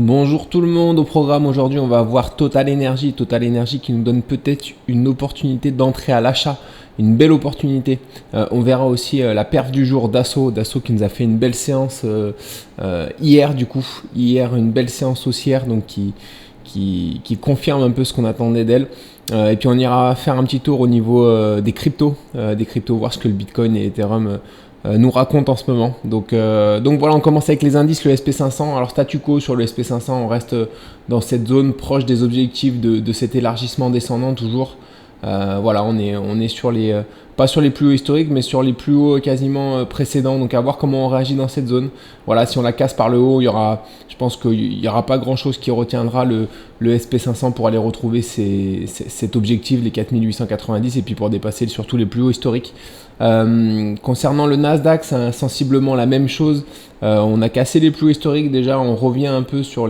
Bonjour tout le monde, au programme aujourd'hui on va voir Total Energy qui nous donne peut-être une opportunité d'entrée à l'achat, une belle opportunité. On verra aussi la perf du jour d'Asso qui nous a fait une belle séance hier une belle séance haussière donc qui confirme un peu ce qu'on attendait d'elle. Et puis on ira faire un petit tour au niveau des cryptos, voir ce que le Bitcoin et Ethereum nous raconte en ce moment. Donc voilà, on commence avec les indices, le SP500. Alors statu quo sur le SP500, on reste dans cette zone proche des objectifs de cet élargissement descendant toujours. Voilà, on est sur les pas sur les plus hauts historiques, mais sur les plus hauts quasiment précédents. Donc à voir comment on réagit dans cette zone. Voilà, si on la casse par le haut, je pense qu'il n'y aura pas grand chose qui retiendra le SP500 pour aller retrouver cet objectif, les 4890, et puis pour dépasser surtout les plus hauts historiques. Concernant le Nasdaq, c'est sensiblement la même chose. On a cassé les plus hauts historiques déjà, on revient un peu sur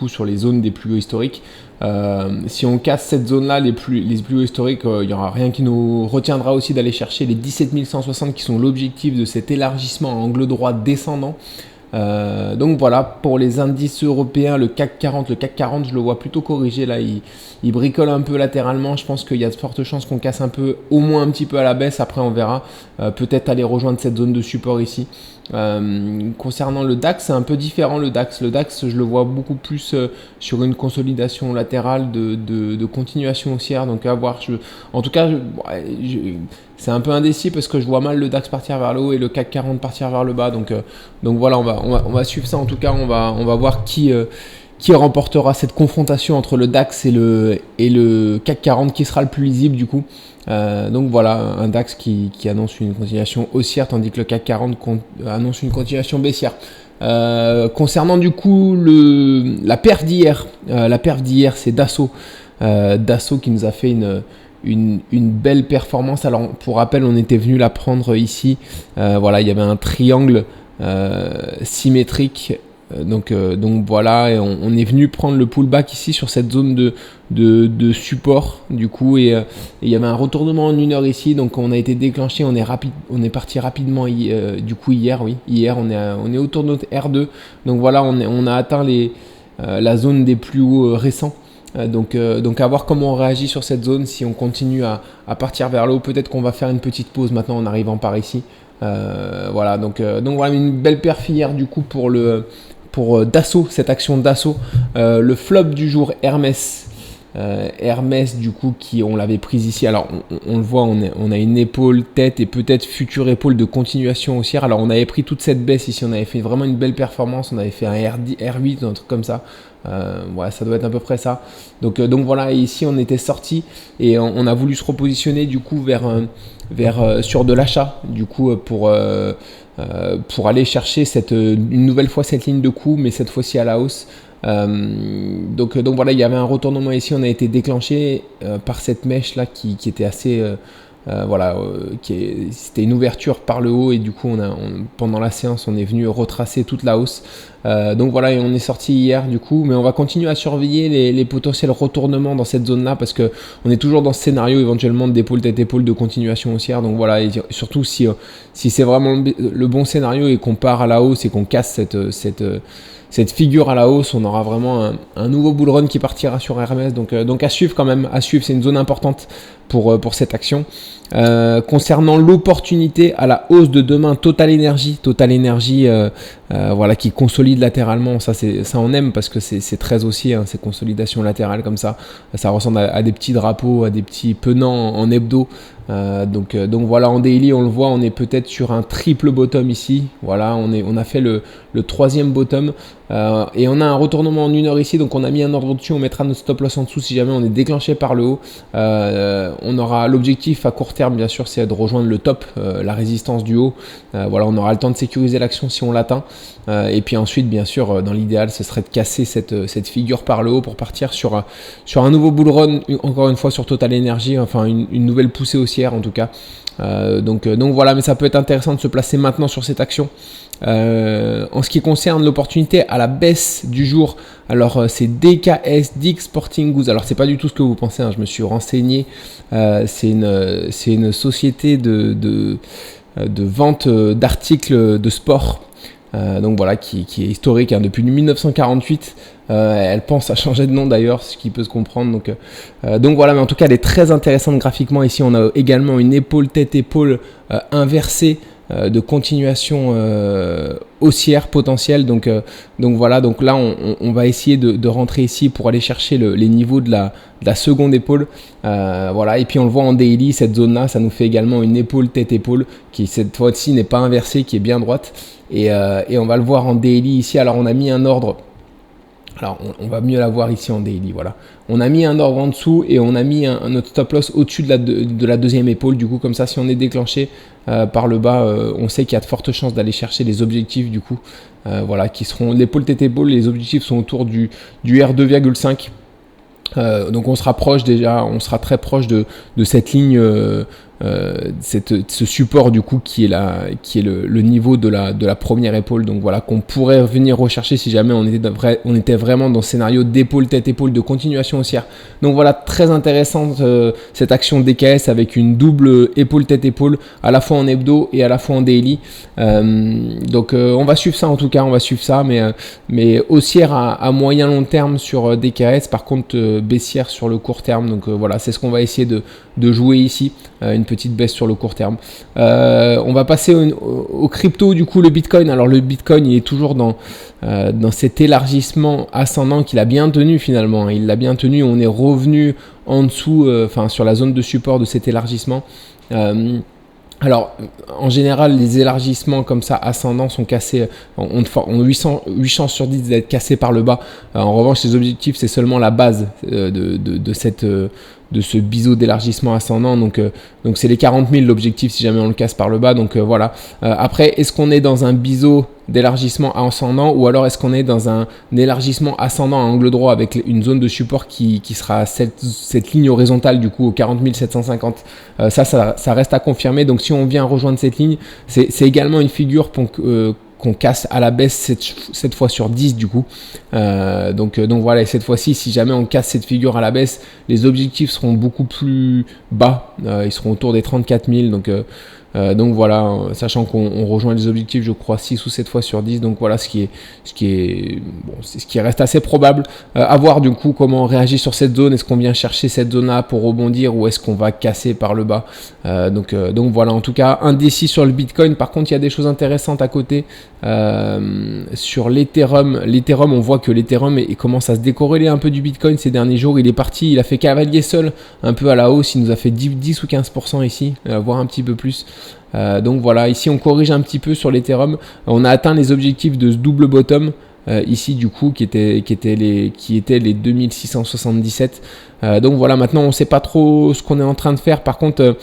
sur les zones des plus hauts historiques. Si on casse cette zone-là, les plus hauts historiques, il n'y aura rien qui nous retiendra aussi d'aller chercher les 17 160 qui sont l'objectif de cet élargissement à angle droit descendant. Donc voilà, pour les indices européens, le CAC 40, je le vois plutôt corrigé là, il bricole un peu latéralement. Je pense qu'il y a de fortes chances qu'on casse un peu, au moins un petit peu à la baisse. Après on verra, peut-être aller rejoindre cette zone de support ici. Concernant le DAX, c'est un peu différent. Le DAX, je le vois beaucoup plus sur une consolidation latérale de continuation haussière. Donc à voir. En tout cas, c'est un peu indécis parce que je vois mal le DAX partir vers le haut et le CAC 40 partir vers le bas. Donc voilà, on va suivre ça. En tout cas, on va voir qui remportera cette confrontation entre le DAX et le CAC 40, qui sera le plus lisible du coup. Donc voilà, un DAX qui annonce une continuation haussière, tandis que le CAC 40 annonce une continuation baissière. Concernant du coup la perf d'hier, c'est Dassault qui nous a fait une belle performance. Alors pour rappel, on était venu la prendre ici. Voilà, il y avait un triangle symétrique. Donc voilà, et on est venu prendre le pullback ici sur cette zone de support du coup, et il y avait un retournement en 1 heure ici, donc on a été déclenché, on est parti rapidement du coup hier on est autour de notre R2, donc voilà, on a atteint la zone des plus hauts récents. Donc à voir comment on réagit sur cette zone. Si on continue à partir vers le haut, peut-être qu'on va faire une petite pause maintenant en arrivant par ici. Voilà, donc voilà, une belle perf hier du coup pour Dassault, cette action Dassault. Le flop du jour, Hermès du coup, on l'avait prise ici. Alors on le voit, on a une épaule tête et peut-être future épaule de continuation haussière. Alors on avait pris toute cette baisse ici, on avait fait vraiment une belle performance, on avait fait un R8, un truc comme ça. Ouais, ça doit être à peu près ça. Donc voilà, et ici on était sorti et on a voulu se repositionner du coup vers sur de l'achat du coup pour aller chercher une nouvelle fois cette ligne de coup, mais cette fois-ci à la hausse. Donc voilà, il y avait un retournement ici, on a été déclenché par cette mèche là qui était assez c'était une ouverture par le haut, et du coup pendant la séance on est venu retracer toute la hausse. Donc voilà, et on est sorti hier du coup, mais on va continuer à surveiller les potentiels retournements dans cette zone là, parce que on est toujours dans ce scénario éventuellement d'épaule tête épaule de continuation haussière. Donc voilà, et surtout si c'est vraiment le bon scénario et qu'on part à la hausse et qu'on casse cette figure à la hausse, on aura vraiment un nouveau bull run qui partira sur Hermès. Donc à suivre quand même, c'est une zone importante pour cette action. Concernant l'opportunité à la hausse de demain, Total Energy, voilà, qui consolide latéralement. Ça on aime parce que c'est très haussier, hein, ces consolidations latérales comme ça. Ça ressemble à des petits drapeaux, à des petits penants en hebdo. Donc voilà, en daily on le voit, on est peut-être sur un triple bottom ici. Voilà, on a fait le troisième bottom, et on a un retournement en 1 heure ici, donc on a mis un ordre dessus, on mettra notre stop loss en dessous si jamais on est déclenché par le haut. On aura l'objectif à court terme bien sûr, c'est de rejoindre le top, la résistance du haut. Voilà, on aura le temps de sécuriser l'action si on l'atteint, et puis ensuite bien sûr dans l'idéal ce serait de casser cette figure par le haut pour partir sur un nouveau bull run, encore une fois sur Total Energy, enfin une nouvelle poussée haussière en tout cas. Donc voilà, mais ça peut être intéressant de se placer maintenant sur cette action. En ce qui concerne l'opportunité à la baisse du jour, alors c'est DKS, Dick's Sporting Goods. Alors c'est pas du tout ce que vous pensez, hein, je me suis renseigné. C'est une société de vente d'articles de sport. donc voilà, qui est historique hein, depuis 1948. Elle pense à changer de nom d'ailleurs, ce qui peut se comprendre. Donc voilà, mais en tout cas, elle est très intéressante graphiquement. Ici, on a également une épaule tête-épaule inversée de continuation haussière potentielle. Donc voilà, donc là, on va essayer de rentrer ici pour aller chercher les niveaux de la seconde épaule. Voilà, et puis on le voit en daily, cette zone-là, ça nous fait également une épaule tête-épaule qui cette fois-ci n'est pas inversée, qui est bien droite. Et on va le voir en daily ici. Alors on a mis un ordre. Alors, on va mieux la voir ici en daily, voilà. On a mis un ordre en dessous et on a mis notre stop loss au-dessus de la deuxième épaule. Du coup, comme ça, si on est déclenché par le bas, on sait qu'il y a de fortes chances d'aller chercher les objectifs, du coup. Voilà, qui seront l'épaule tête-épaule. Les objectifs sont autour du R2,5. Donc on se rapproche déjà, on sera très proche de cette ligne, ce support du coup qui est le niveau de la première épaule. Donc voilà, qu'on pourrait venir rechercher si jamais on était vraiment dans ce scénario d'épaule tête épaule de continuation haussière. Donc voilà, très intéressante cette action DKS avec une double épaule tête épaule à la fois en hebdo et à la fois en daily. Donc on va suivre ça en tout cas, mais haussière à moyen long terme sur DKS. Par contre baissière sur le court terme. Donc voilà, c'est ce qu'on va essayer de jouer ici, une petite baisse sur le court terme. On va passer au crypto, du coup le Bitcoin. Alors le Bitcoin, il est toujours dans cet élargissement ascendant qu'il a bien tenu finalement. Il l'a bien tenu, on est revenu en dessous, sur la zone de support de cet élargissement. Alors, en général, les élargissements comme ça ascendants sont cassés, ont 8 chances sur 10 d'être cassés par le bas. En revanche, les objectifs, c'est seulement la base de ce biseau d'élargissement ascendant. Donc c'est les 40 000 l'objectif si jamais on le casse par le bas. Donc voilà. Après, est-ce qu'on est dans un biseau d'élargissement ascendant ou alors est-ce qu'on est dans un élargissement ascendant à angle droit avec une zone de support qui sera cette ligne horizontale du coup au 40 750. Ça reste à confirmer. Donc si on vient rejoindre cette ligne, c'est également une figure qu'on casse à la baisse cette fois sur 10 du coup. Donc voilà, et cette fois-ci, si jamais on casse cette figure à la baisse, les objectifs seront beaucoup plus bas. Ils seront autour des 34 000. Donc voilà, sachant qu'on rejoint les objectifs, je crois 6 ou 7 fois sur 10. Donc voilà ce qui reste assez probable. À voir du coup comment on réagit sur cette zone. Est-ce qu'on vient chercher cette zone-là pour rebondir ou est-ce qu'on va casser par le bas? Donc voilà, en tout cas, indécis sur le Bitcoin. Par contre, il y a des choses intéressantes à côté. Sur l'Ethereum, on voit que l'Ethereum commence à se décorréler un peu du Bitcoin ces derniers jours. Il est parti, il a fait cavalier seul un peu à la hausse. Il nous a fait 10 ou 15% ici, voire un petit peu plus. Donc voilà, ici on corrige un petit peu sur l'Ethereum. On a atteint les objectifs de ce double bottom ici du coup qui étaient les 2677. Donc voilà, maintenant on ne sait pas trop ce qu'on est en train de faire. Par contre,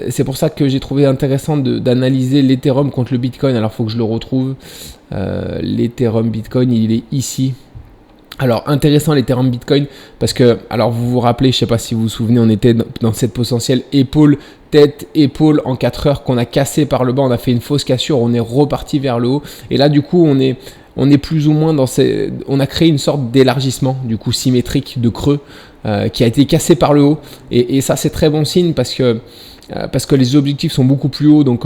c'est pour ça que j'ai trouvé intéressant d'analyser l'Ethereum contre le Bitcoin. Alors il faut que je le retrouve. L'Ethereum Bitcoin, il est ici. Alors intéressant l'Ethereum Bitcoin parce que, alors vous vous rappelez, je sais pas si vous vous souvenez, on était dans cette potentielle épaule, tête, épaule en 4 heures qu'on a cassé par le bas, on a fait une fausse cassure, on est reparti vers le haut et là du coup on est plus ou moins on a créé une sorte d'élargissement du coup symétrique de creux qui a été cassé par le haut et ça c'est très bon signe parce que les objectifs sont beaucoup plus hauts, donc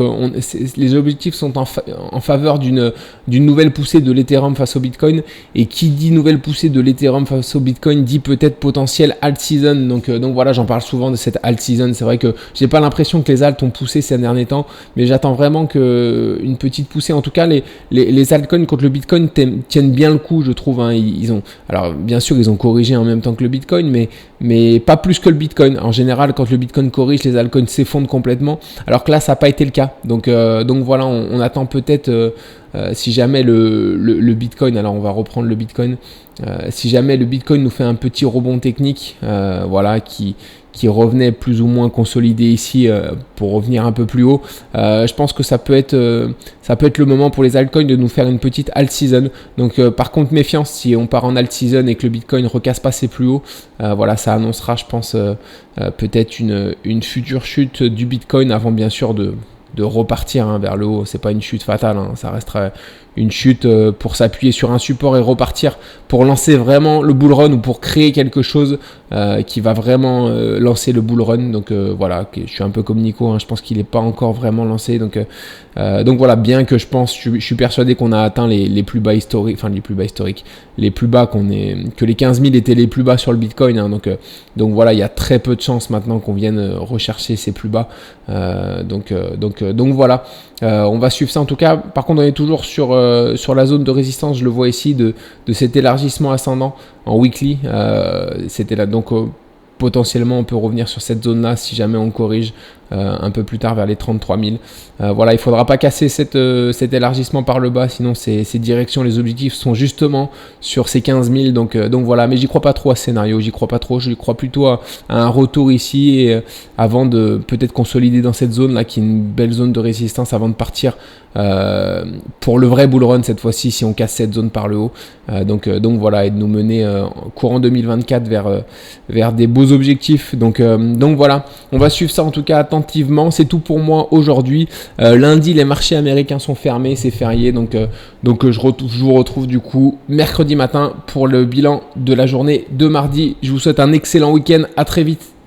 les objectifs sont en faveur d'une nouvelle poussée de l'Ethereum face au Bitcoin, et qui dit nouvelle poussée de l'Ethereum face au Bitcoin dit peut-être potentiel alt season, donc voilà, j'en parle souvent de cette alt season. C'est vrai que j'ai pas l'impression que les alts ont poussé ces derniers temps, mais j'attends vraiment une petite poussée. En tout cas, les altcoins contre le Bitcoin tiennent bien le coup, je trouve, hein. Alors bien sûr ils ont corrigé en même temps que le Bitcoin, mais pas plus que le Bitcoin. En général, quand le Bitcoin corrige, les altcoins s'effondrent complètement, alors que là ça n'a pas été le cas. Donc voilà, on attend peut-être si jamais le Bitcoin, alors on va reprendre le Bitcoin, si jamais le Bitcoin nous fait un petit rebond technique, voilà, qui revenait plus ou moins consolidé ici pour revenir un peu plus haut, je pense que ça peut être le moment pour les altcoins de nous faire une petite alt season. Donc par contre méfiance, si on part en alt season et que le Bitcoin recasse pas ses plus hauts, voilà, ça annoncera, je pense, peut-être une future chute du Bitcoin avant bien sûr de repartir vers le haut. C'est pas une chute fatale, ça restera une chute pour s'appuyer sur un support et repartir pour lancer vraiment le bull run ou pour créer quelque chose qui va vraiment lancer le bull run. Donc voilà, je suis un peu comme Nico, je pense qu'il n'est pas encore vraiment lancé. Donc voilà, bien que je suis persuadé qu'on a atteint les plus bas historiques, les plus bas que les 15 000 étaient les plus bas sur le Bitcoin. Donc voilà, il y a très peu de chances maintenant qu'on vienne rechercher ces plus bas. Donc voilà, on va suivre ça en tout cas. Par contre, on est toujours sur la zone de résistance, je le vois ici, de cet élargissement ascendant en weekly. C'était là, donc potentiellement on peut revenir sur cette zone là si jamais on corrige un peu plus tard vers les 33 000. Voilà, il ne faudra pas casser cet élargissement par le bas, sinon ces directions, les objectifs sont justement sur ces 15 000. Donc voilà, mais j'y crois pas trop à ce scénario, j'y crois pas trop, je crois plutôt à un retour ici et, avant de peut-être consolider dans cette zone là qui est une belle zone de résistance avant de partir pour le vrai bull run cette fois-ci si on casse cette zone par le haut. Donc voilà, et de nous mener courant 2024 vers des beaux objectifs. Donc voilà, on va suivre ça en tout cas attentivement. C'est tout pour moi aujourd'hui. Lundi, les marchés américains sont fermés, c'est férié. Donc je vous retrouve du coup mercredi matin pour le bilan de la journée de mardi. Je vous souhaite un excellent week-end. À très vite.